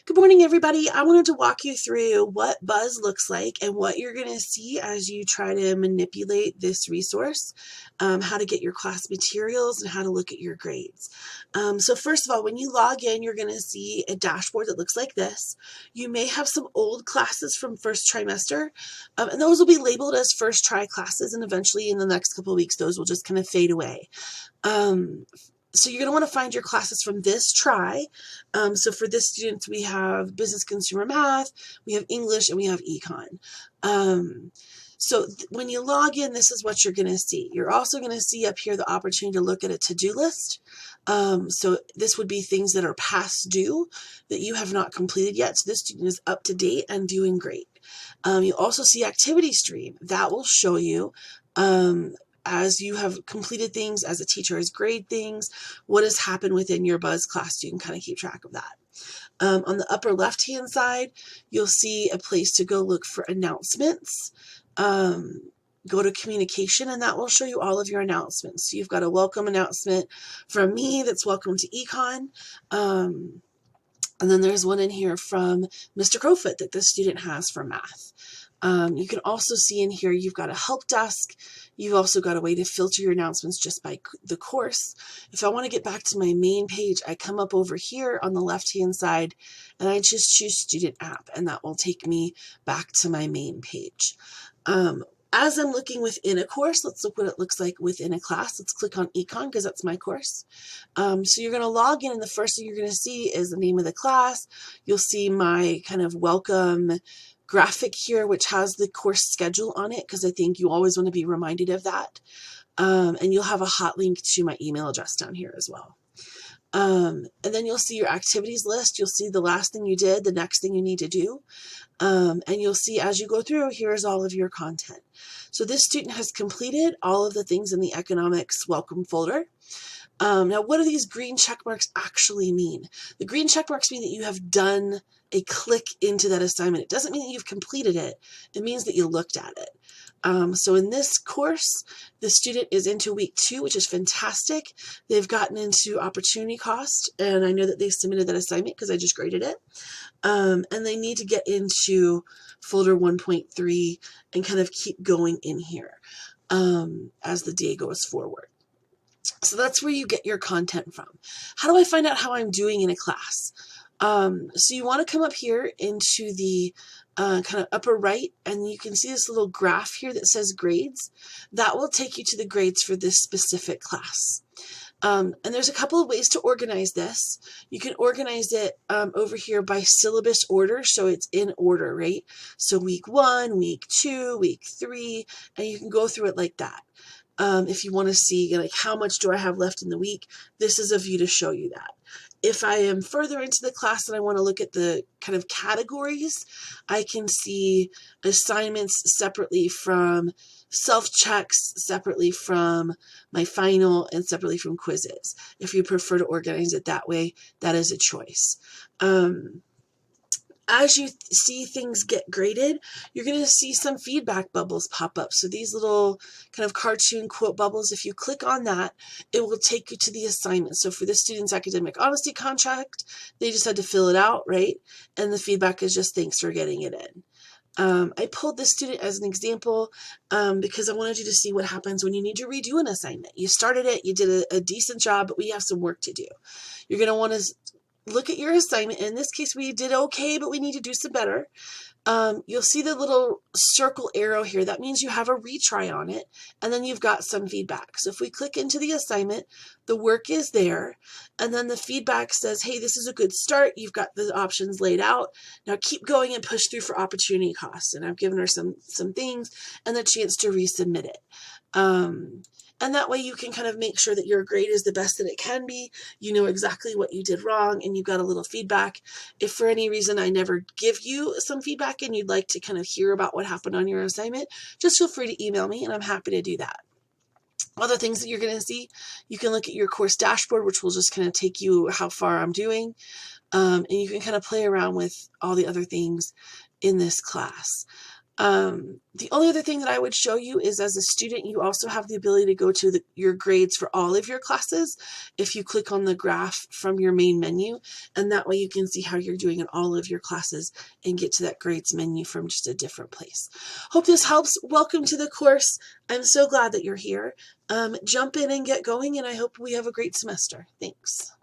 Good morning, everybody. I wanted to walk you through what Buzz looks like and what you're going to see as you try to manipulate this resource, how to get your class materials, and how to look at your grades. So first of all, when you log in, you're going to see a dashboard that looks like this. You may have some old classes from first trimester, and those will be labeled as first try classes, and eventually in the next couple of weeks, those will just kind of fade away. So you're going to want to find your classes from this try. So for this student, we have business consumer math, we have English, and we have econ. So when you log in, this is what you're going to see. You're also going to see up here the opportunity to look at a to-do list. So this would be things that are past due that you have not completed yet. So this student is up to date and doing great. You also see activity stream. That will show you as you have completed things, as a teacher has graded things, what has happened within your Buzz class, so you can kind of keep track of that. On the upper left-hand side, you'll see a place to go look for announcements. Go to communication, and that will show you all of your announcements. So you've got a welcome announcement from me that's welcome to econ. And then there's one in here from Mr. Crowfoot that this student has for math. You can also see in here you've got a help desk. You've also got a way to filter your announcements just by the course. If I want to get back to my main page, I come up over here on the left-hand side and I just choose Student App, and that will take me back to my main page. As I'm looking within a course, let's look what it looks like within a class. Let's click on Econ because that's my course. So you're going to log in, and the first thing you're going to see is the name of the class. You'll see my kind of welcome graphic here, which has the course schedule on it, because I think you always want to be reminded of that. And you'll have a hot link to my email address down here as well. And then you'll see your activities list. You'll see the last thing you did, the next thing you need to do. And you'll see as you go through, here's all of your content. So this student has completed all of the things in the economics welcome folder. Now, what do these green check marks actually mean? The green check marks mean that you have done a click into that assignment. It doesn't mean that you've completed it. It means that you looked at it. So in this course, the student is into week 2, which is fantastic. They've gotten into opportunity cost, and I know that they submitted that assignment because I just graded it. And they need to get into folder 1.3 and kind of keep going in here as the day goes forward. So that's where you get your content from. How do I find out how I'm doing in a class? So you want to come up here into the kind of upper right, and you can see this little graph here that says grades. That will take you to the grades for this specific class. And there's a couple of ways to organize this. You can organize it over here by syllabus order, so it's in order, right? So week 1, week 2, week 3, and you can go through it like that. If you want to see like how much do I have left in the week, this is a view to show you that. If I am further into the class and I want to look at the kind of categories, I can see assignments separately from self-checks, separately from my final, and separately from quizzes. If you prefer to organize it that way, that is a choice. As you see things get graded, you're going to see some feedback bubbles pop up. So these little kind of cartoon quote bubbles, if you click on that, it will take you to the assignment. So for the student's academic honesty contract, they just had to fill it out, right? And the feedback is just thanks for getting it in. I pulled this student as an example because I wanted you to see what happens when you need to redo an assignment. You started it, you did a decent job, but we have some work to do. You're going to want to look at your assignment. In this case, we did okay, but we need to do some better. You'll see the little circle arrow here. That means you have a retry on it, and then you've got some feedback. So if we click into the assignment, the work is there, and then the feedback says, hey, this is a good start. You've got the options laid out. Now keep going and push through for opportunity costs. And I've given her some things and the chance to resubmit it. And that way you can kind of make sure that your grade is the best that it can be. You know exactly what you did wrong, and you've got a little feedback. If for any reason I never give you some feedback and you'd like to kind of hear about what happened on your assignment, just feel free to email me and I'm happy to do that. Other things that you're going to see, you can look at your course dashboard, which will just kind of take you how far I'm doing. And you can kind of play around with all the other things in this class. The only other thing that I would show you is, as a student, you also have the ability to go to your grades for all of your classes if you click on the graph from your main menu, and that way you can see how you're doing in all of your classes and get to that grades menu from just a different place. Hope this helps. Welcome to the course. I'm so glad that you're here. Jump in and get going, and I hope we have a great semester. Thanks.